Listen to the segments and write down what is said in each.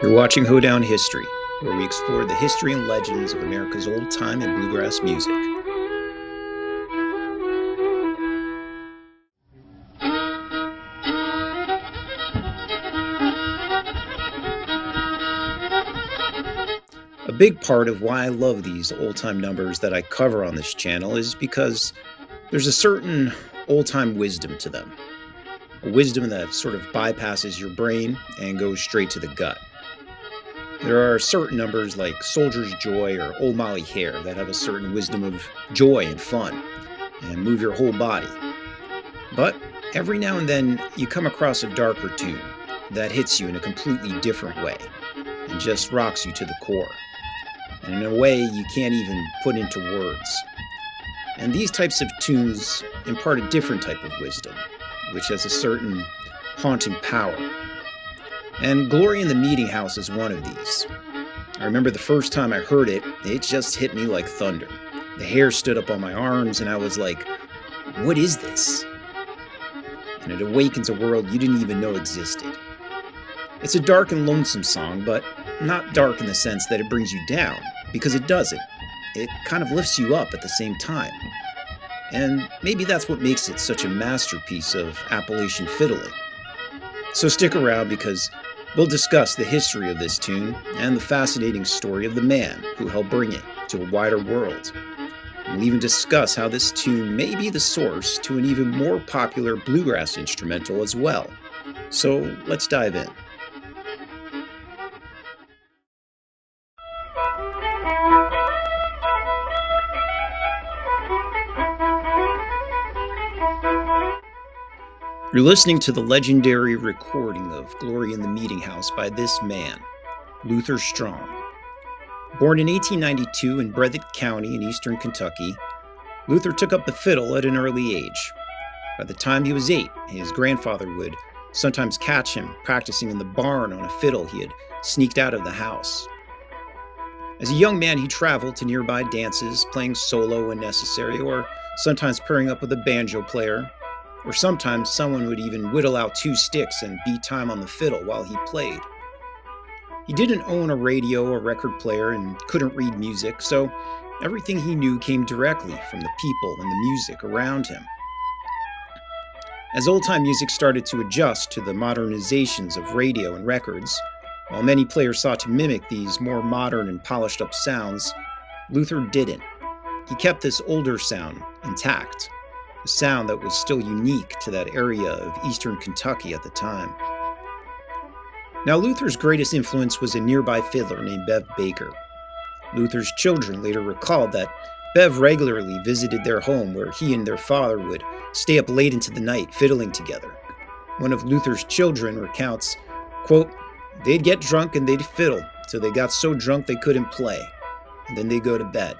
You're watching Hoedown History, where we explore the history and legends of America's old-time and bluegrass music. A big part of why I love these old-time numbers that I cover on this channel is because there's a certain old-time wisdom to them. A wisdom that sort of bypasses your brain and goes straight to the gut. There are certain numbers like Soldier's Joy or Old Molly Hare that have a certain wisdom of joy and fun and move your whole body. But every now and then you come across a darker tune that hits you in a completely different way and just rocks you to the core. And in a way you can't even put into words. And these types of tunes impart a different type of wisdom, which has a certain haunting power. And Glory in the Meeting House is one of these. I remember the first time I heard it, it just hit me like thunder. The hair stood up on my arms and I was like, what is this? And it awakens a world you didn't even know existed. It's a dark and lonesome song, but not dark in the sense that it brings you down, because it doesn't. It kind of lifts you up at the same time. And maybe that's what makes it such a masterpiece of Appalachian fiddling. So stick around because we'll discuss the history of this tune and the fascinating story of the man who helped bring it to a wider world. We'll even discuss how this tune may be the source to an even more popular bluegrass instrumental as well. So let's dive in. You're listening to the legendary recording of Glory in the Meeting House by this man, Luther Strong. Born in 1892 in Breathitt County in eastern Kentucky, Luther took up the fiddle at an early age. By the time he was 8, his grandfather would sometimes catch him practicing in the barn on a fiddle he had sneaked out of the house. As a young man, he traveled to nearby dances, playing solo when necessary, or sometimes pairing up with a banjo player. Or sometimes someone would even whittle out 2 sticks and beat time on the fiddle while he played. He didn't own a radio or record player and couldn't read music, so everything he knew came directly from the people and the music around him. As old-time music started to adjust to the modernizations of radio and records, while many players sought to mimic these more modern and polished-up sounds, Luther didn't. He kept this older sound intact. A sound that was still unique to that area of eastern Kentucky at the time. Now, Luther's greatest influence was a nearby fiddler named Bev Baker. Luther's children later recalled that Bev regularly visited their home where he and their father would stay up late into the night fiddling together. One of Luther's children recounts, quote, "They'd get drunk and they'd fiddle till they got so drunk they couldn't play, and then they'd go to bed."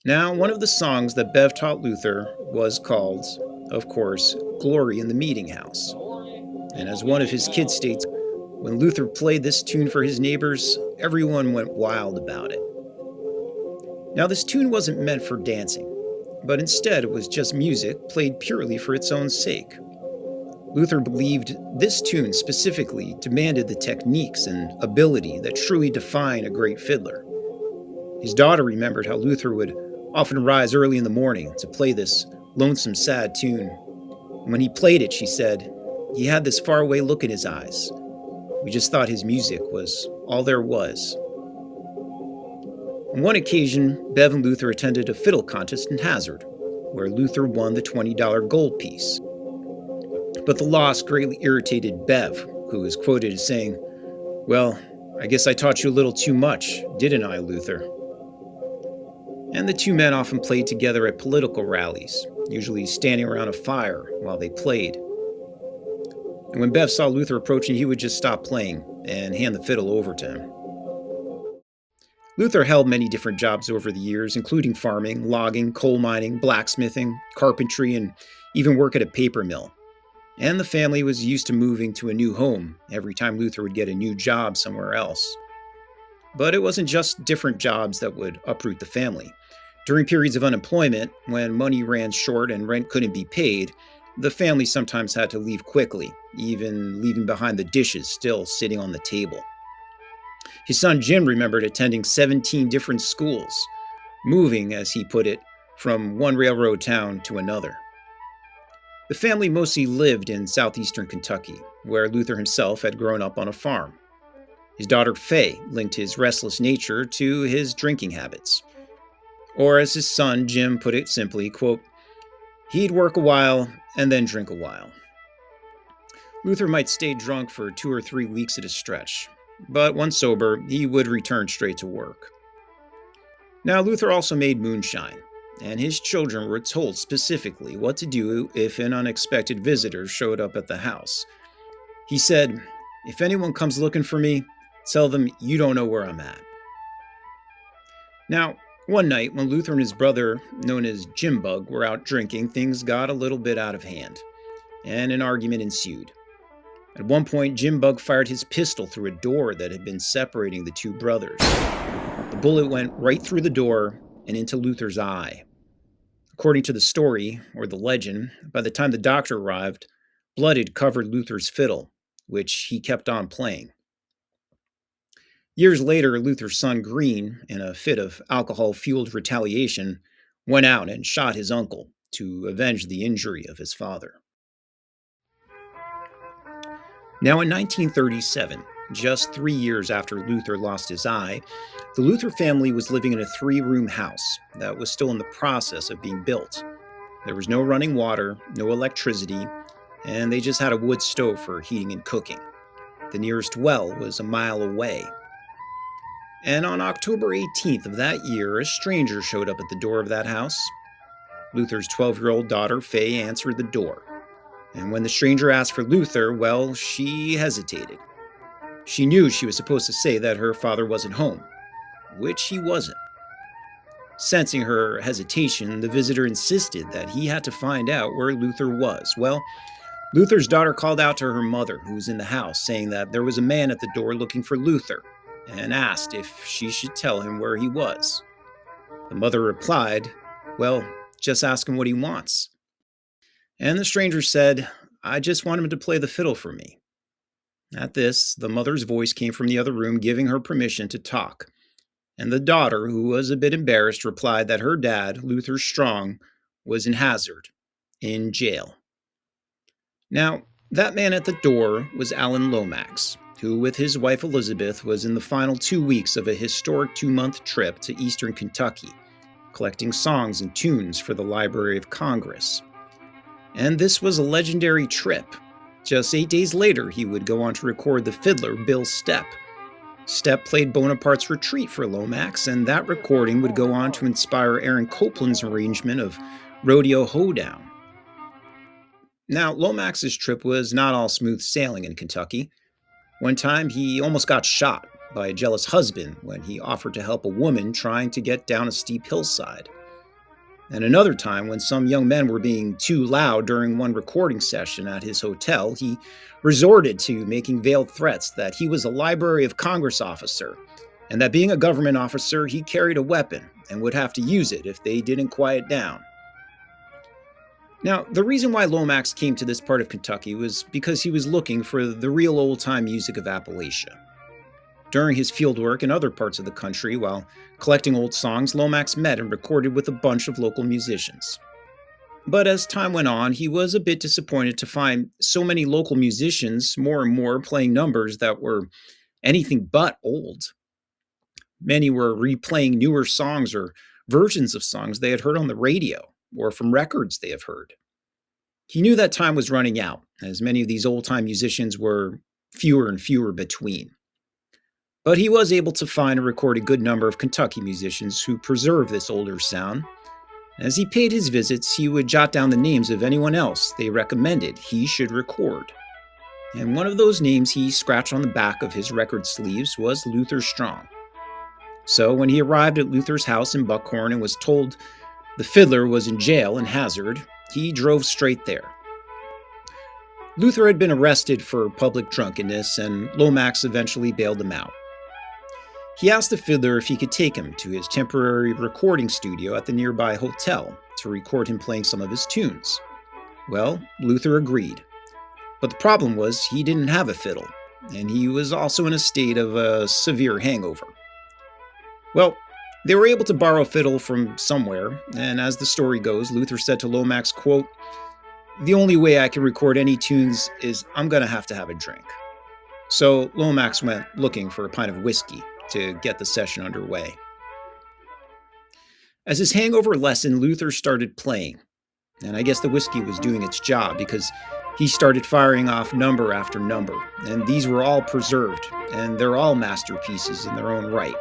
Now, one of the songs that Bev taught Luther was called, of course, Glory in the Meeting House. And as one of his kids states, when Luther played this tune for his neighbors, everyone went wild about it. Now, this tune wasn't meant for dancing, but instead it was just music played purely for its own sake. Luther believed this tune specifically demanded the techniques and ability that truly define a great fiddler. His daughter remembered how Luther would often rise early in the morning to play this lonesome, sad tune. And when he played it, she said, he had this faraway look in his eyes. We just thought his music was all there was. On one occasion, Bev and Luther attended a fiddle contest in Hazard, where Luther won the $20 gold piece. But the loss greatly irritated Bev, who is quoted as saying, "Well, I guess I taught you a little too much, didn't I, Luther?" And the two men often played together at political rallies, usually standing around a fire while they played. And when Bev saw Luther approaching, he would just stop playing and hand the fiddle over to him. Luther held many different jobs over the years, including farming, logging, coal mining, blacksmithing, carpentry, and even work at a paper mill. And the family was used to moving to a new home every time Luther would get a new job somewhere else. But it wasn't just different jobs that would uproot the family. During periods of unemployment, when money ran short and rent couldn't be paid, the family sometimes had to leave quickly, even leaving behind the dishes still sitting on the table. His son Jim remembered attending 17 different schools, moving, as he put it, from one railroad town to another. The family mostly lived in southeastern Kentucky, where Luther himself had grown up on a farm. His daughter Fay linked his restless nature to his drinking habits. Or as his son Jim put it simply, quote, "He'd work a while and then drink a while." Luther might stay drunk for 2 or 3 weeks at a stretch, but once sober, he would return straight to work. Now, Luther also made moonshine, and his children were told specifically what to do if an unexpected visitor showed up at the house. He said, "If anyone comes looking for me, tell them you don't know where I'm at." Now, one night when Luther and his brother, known as Jim Bug, were out drinking, things got a little bit out of hand, and an argument ensued. At one point, Jim Bug fired his pistol through a door that had been separating the two brothers. The bullet went right through the door and into Luther's eye. According to the story, or the legend, by the time the doctor arrived, blood had covered Luther's fiddle, which he kept on playing. Years later, Luther's son Green, in a fit of alcohol-fueled retaliation, went out and shot his uncle to avenge the injury of his father. Now, in 1937, just 3 years after Luther lost his eye, the Luther family was living in a 3-room house that was still in the process of being built. There was no running water, no electricity, and they just had a wood stove for heating and cooking. The nearest well was a mile away. And on October 18th of that year, a stranger showed up at the door of that house. Luther's 12-year-old daughter, Fay, answered the door. And when the stranger asked for Luther, well, she hesitated. She knew she was supposed to say that her father wasn't home, which he wasn't. Sensing her hesitation, the visitor insisted that he had to find out where Luther was. Well, Luther's daughter called out to her mother, who was in the house, saying that there was a man at the door looking for Luther, and asked if she should tell him where he was. The mother replied, "Well, just ask him what he wants." And the stranger said, "I just want him to play the fiddle for me." At this, the mother's voice came from the other room giving her permission to talk. And the daughter, who was a bit embarrassed, replied that her dad, Luther Strong, was in Hazard, in jail. Now, that man at the door was Alan Lomax, who with his wife Elizabeth was in the final 2 weeks of a historic 2-month trip to eastern Kentucky, collecting songs and tunes for the Library of Congress. And this was a legendary trip. Just 8 days later, he would go on to record the fiddler Bill Stepp. Stepp played Bonaparte's Retreat for Lomax, and that recording would go on to inspire Aaron Copland's arrangement of Rodeo Hoedown. Now, Lomax's trip was not all smooth sailing in Kentucky. One time, he almost got shot by a jealous husband when he offered to help a woman trying to get down a steep hillside. And another time, when some young men were being too loud during one recording session at his hotel, he resorted to making veiled threats that he was a Library of Congress officer, and that being a government officer, he carried a weapon and would have to use it if they didn't quiet down. Now, the reason why Lomax came to this part of Kentucky was because he was looking for the real old-time music of Appalachia. During his fieldwork in other parts of the country, while collecting old songs, Lomax met and recorded with a bunch of local musicians. But as time went on, he was a bit disappointed to find so many local musicians more and more playing numbers that were anything but old. Many were replaying newer songs or versions of songs they had heard on the radio or from records they have heard. He knew that time was running out, as many of these old-time musicians were fewer and fewer between. But he was able to find and record a good number of Kentucky musicians who preserve this older sound. As he paid his visits, he would jot down the names of anyone else they recommended he should record. And one of those names he scratched on the back of his record sleeves was Luther Strong. So when he arrived at Luther's house in Buckhorn and was told the fiddler was in jail in Hazard, he drove straight there. Luther had been arrested for public drunkenness, and Lomax eventually bailed him out. He asked the fiddler if he could take him to his temporary recording studio at the nearby hotel to record him playing some of his tunes. Well, Luther agreed. But the problem was he didn't have a fiddle, and he was also in a state of a severe hangover. Well, they were able to borrow a fiddle from somewhere, and as the story goes, Luther said to Lomax, quote, "The only way I can record any tunes is I'm going to have a drink." So Lomax went looking for a pint of whiskey to get the session underway. As his hangover lessened, Luther started playing, and I guess the whiskey was doing its job because he started firing off number after number, and these were all preserved, and they're all masterpieces in their own right.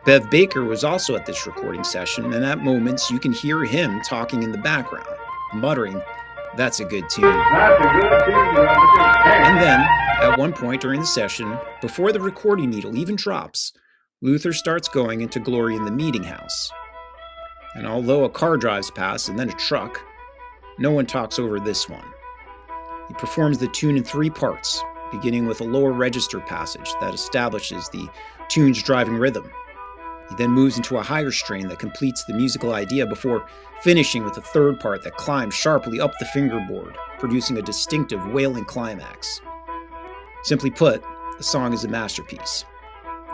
Bev Baker was also at this recording session, and at moments you can hear him talking in the background, muttering, "That's a good tune." That's a good tune. And then, at one point during the session, before the recording needle even drops, Luther starts going into Glory in the Meeting House. And although a car drives past and then a truck, no one talks over this one. He performs the tune in 3 parts, beginning with a lower register passage that establishes the tune's driving rhythm. He then moves into a higher strain that completes the musical idea before finishing with a 3rd part that climbs sharply up the fingerboard, producing a distinctive wailing climax. Simply put, the song is a masterpiece.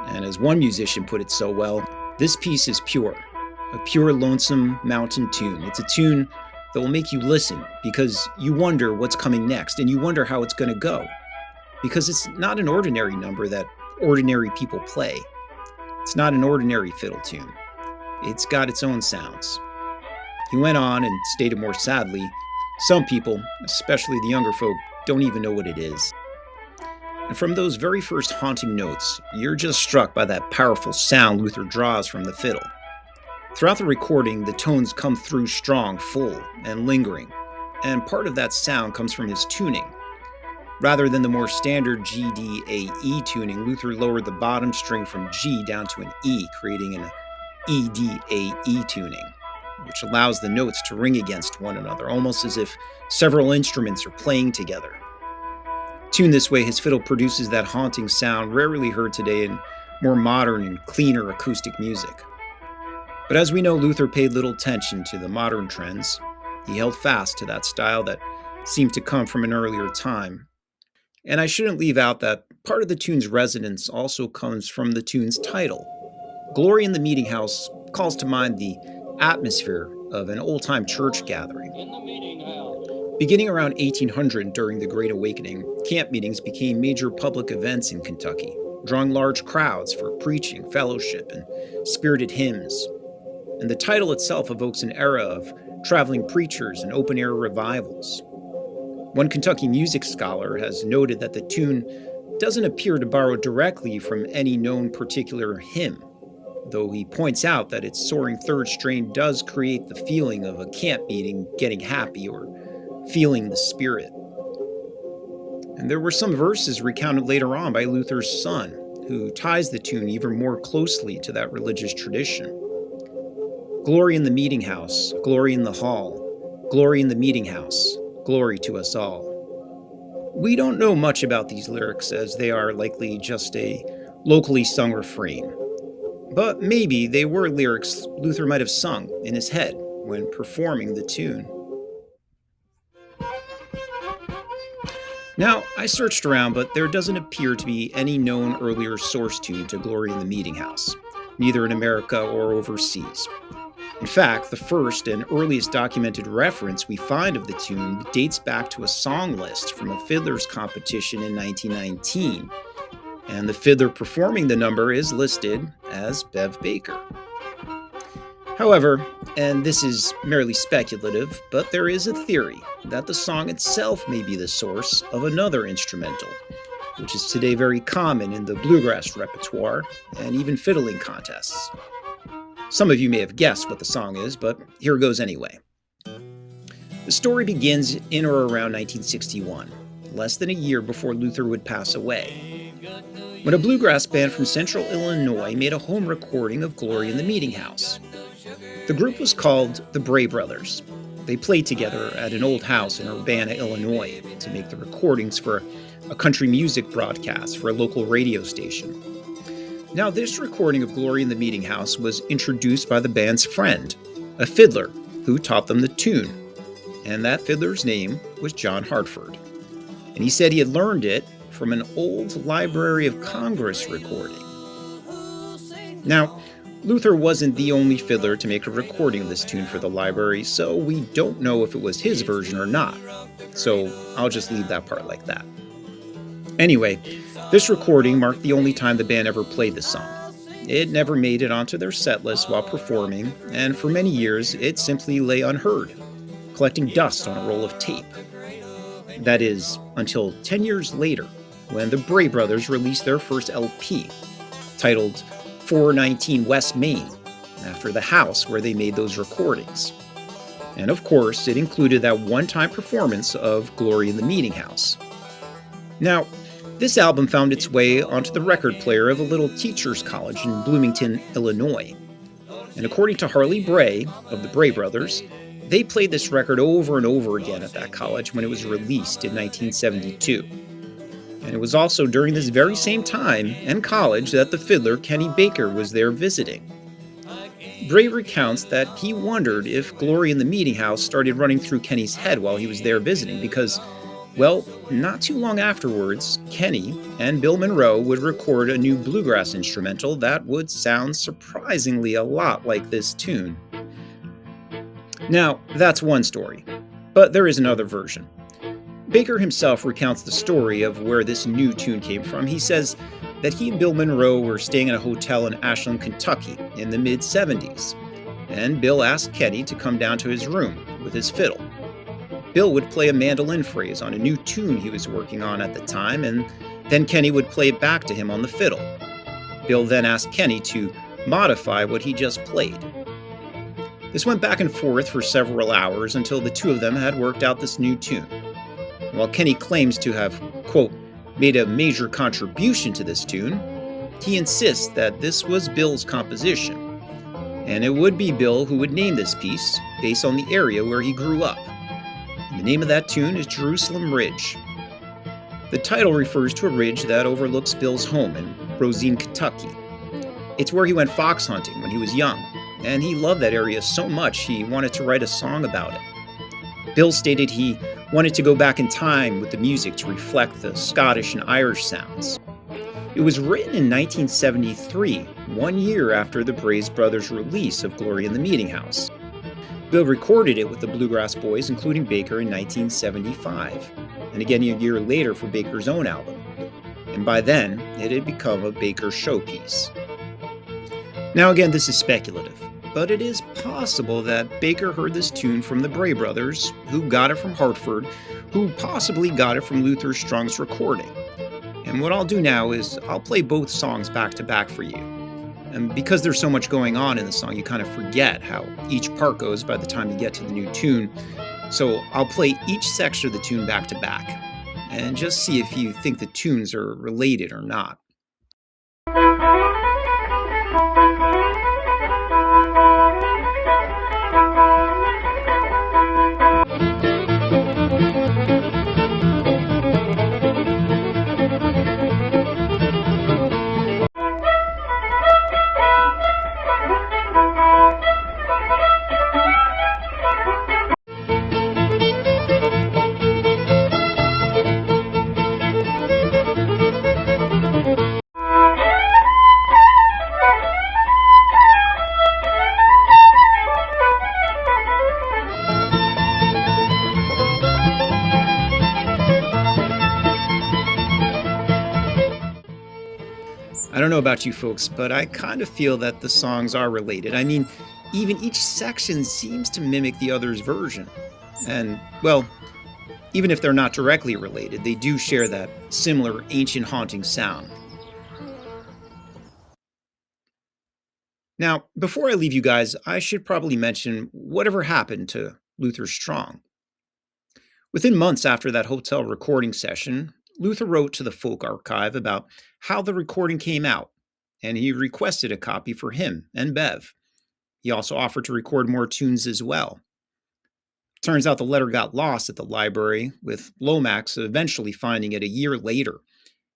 And as one musician put it so well, this piece is pure, a pure lonesome mountain tune. It's a tune that will make you listen because you wonder what's coming next and you wonder how it's going to go. Because it's not an ordinary number that ordinary people play. It's not an ordinary fiddle tune. It's got its own sounds. He went on and stated more sadly, some people, especially the younger folk, don't even know what it is. And from those very first haunting notes, you're just struck by that powerful sound Luther draws from the fiddle. Throughout the recording, the tones come through strong, full, and lingering, and part of that sound comes from his tuning. Rather than the more standard G-D-A-E tuning, Luther lowered the bottom string from G down to an E, creating an EDae tuning, which allows the notes to ring against one another, almost as if several instruments are playing together. Tuned this way, his fiddle produces that haunting sound rarely heard today in more modern and cleaner acoustic music. But as we know, Luther paid little attention to the modern trends. He held fast to that style that seemed to come from an earlier time. And I shouldn't leave out that part of the tune's resonance also comes from the tune's title. Glory in the Meeting House calls to mind the atmosphere of an old-time church gathering. Beginning around 1800 during the Great Awakening, camp meetings became major public events in Kentucky, drawing large crowds for preaching, fellowship, and spirited hymns. And the title itself evokes an era of traveling preachers and open-air revivals. One Kentucky music scholar has noted that the tune doesn't appear to borrow directly from any known particular hymn, though he points out that its soaring 3rd strain does create the feeling of a camp meeting getting happy or feeling the spirit. And there were some verses recounted later on by Luther's son, who ties the tune even more closely to that religious tradition. Glory in the meeting house, glory in the hall, glory in the meeting house, glory to us all. We don't know much about these lyrics as they are likely just a locally sung refrain. But maybe they were lyrics Luther might have sung in his head when performing the tune. Now, I searched around, but there doesn't appear to be any known earlier source tune to Glory in the Meeting House, neither in America or overseas. In fact, the first and earliest documented reference we find of the tune dates back to a song list from a fiddler's competition in 1919, and the fiddler performing the number is listed as Bev Baker. However, and this is merely speculative, but there is a theory that the song itself may be the source of another instrumental, which is today very common in the bluegrass repertoire and even fiddling contests. Some of you may have guessed what the song is, but here goes anyway. The story begins in or around 1961, less than a year before Luther would pass away, when a bluegrass band from central Illinois made a home recording of Glory in the Meeting House. The group was called the Bray Brothers. They played together at an old house in Urbana, Illinois, to make the recordings for a country music broadcast for a local radio station. Now, this recording of Glory in the Meeting House was introduced by the band's friend, a fiddler, who taught them the tune. and that fiddler's name was John Hartford. And he said he had learned it from an old Library of Congress recording. Now, Luther wasn't the only fiddler to make a recording of this tune for the library, so we don't know if it was his version or not. So I'll just leave that part like that. Anyway, this recording marked the only time the band ever played the song. It never made it onto their set list while performing, and for many years it simply lay unheard, collecting dust on a roll of tape. That is, until 10 years later, when the Bray Brothers released their first LP, titled 419 West Main, after the house where they made those recordings. And of course, it included that one-time performance of Glory in the Meeting House. Now, this album found its way onto the record player of a little teacher's college in Bloomington, Illinois. And according to Harley Bray of the Bray Brothers, they played this record over and over again at that college when it was released in 1972. And it was also during this very same time and college that the fiddler Kenny Baker was there visiting. Bray recounts that he wondered if Glory in the Meeting House started running through Kenny's head while he was there visiting because, well, not too long afterwards, Kenny and Bill Monroe would record a new bluegrass instrumental that would sound surprisingly a lot like this tune. Now, that's one story, but there is another version. Baker himself recounts the story of where this new tune came from. He says that he and Bill Monroe were staying in a hotel in Ashland, Kentucky in the mid-70s, and Bill asked Kenny to come down to his room with his fiddle. Bill would play a mandolin phrase on a new tune he was working on at the time, and then Kenny would play it back to him on the fiddle. Bill then asked Kenny to modify what he just played. This went back and forth for several hours until the two of them had worked out this new tune. While Kenny claims to have, quote, made a major contribution to this tune, he insists that this was Bill's composition, and it would be Bill who would name this piece based on the area where he grew up. And the name of that tune is Jerusalem Ridge. The title refers to a ridge that overlooks Bill's home in Rosine, Kentucky. It's where he went fox hunting when he was young, and he loved that area so much he wanted to write a song about it. Bill stated he wanted to go back in time with the music to reflect the Scottish and Irish sounds. It was written in 1973, 1 year after the Bray Brothers' release of Glory in the Meeting House. Bill recorded it with the Bluegrass Boys, including Baker, in 1975, and again a year later for Baker's own album. And by then, it had become a Baker showpiece. Now again, this is speculative, but it is possible that Baker heard this tune from the Bray Brothers, who got it from Hartford, who possibly got it from Luther Strong's recording. And what I'll do now is I'll play both songs back to back for you. And because there's so much going on in the song, you kind of forget how each part goes by the time you get to the new tune. So I'll play each section of the tune back to back, and just see if you think the tunes are related or not. I don't know about you folks, but I kind of feel that the songs are related. I mean, even each section seems to mimic the other's version. And, well, even if they're not directly related, they do share that similar ancient haunting sound. Now, before I leave you guys, I should probably mention whatever happened to Luther Strong. Within months after that hotel recording session, Luther wrote to the Folk Archive about how the recording came out, and he requested a copy for him and Bev. He also offered to record more tunes as well. Turns out the letter got lost at the library, with Lomax eventually finding it a year later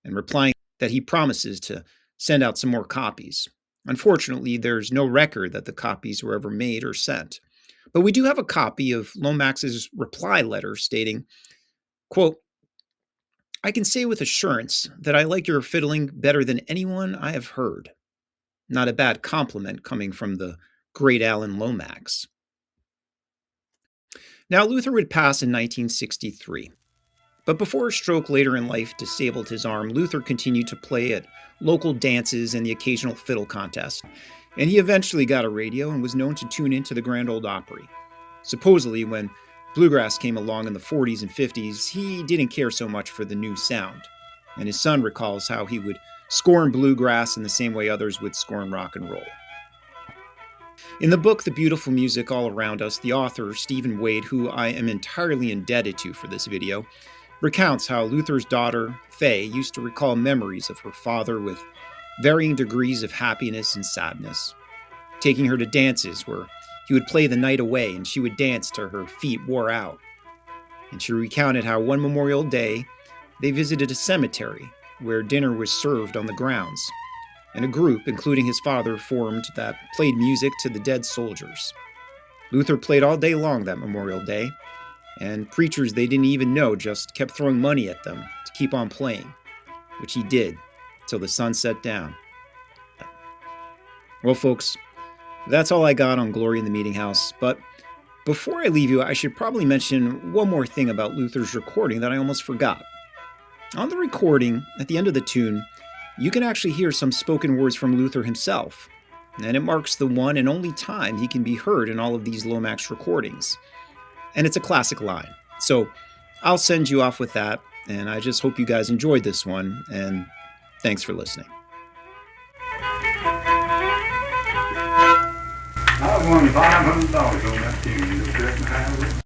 and replying that he promises to send out some more copies. Unfortunately, there's no record that the copies were ever made or sent. But we do have a copy of Lomax's reply letter stating, quote, "I can say with assurance that I like your fiddling better than anyone I have heard." Not a bad compliment coming from the great Alan Lomax. Now, Luther would pass in 1963. But before a stroke later in life disabled his arm, Luther continued to play at local dances and the occasional fiddle contest, and he eventually got a radio and was known to tune into the Grand Ole Opry. Supposedly, when bluegrass came along in the 40s and 50s, he didn't care so much for the new sound, and his son recalls how he would scorn bluegrass in the same way others would scorn rock and roll. In the book, The Beautiful Music All Around Us, the author, Stephen Wade, who I am entirely indebted to for this video, recounts how Luther's daughter, Faye, used to recall memories of her father with varying degrees of happiness and sadness, taking her to dances where he would play the night away and she would dance till her feet wore out. And she recounted how one Memorial Day they visited a cemetery where dinner was served on the grounds, and a group, including his father, formed that played music to the dead soldiers. Luther played all day long that Memorial Day, and preachers they didn't even know just kept throwing money at them to keep on playing, which he did till the sun set down. Well, folks, that's all I got on Glory in the Meeting House, but before I leave you, I should probably mention one more thing about Luther's recording that I almost forgot. On the recording, at the end of the tune, you can actually hear some spoken words from Luther himself, and it marks the one and only time he can be heard in all of these Lomax recordings. And it's a classic line. So I'll send you off with that, and I just hope you guys enjoyed this one, and thanks for listening. I won $500 on that tune.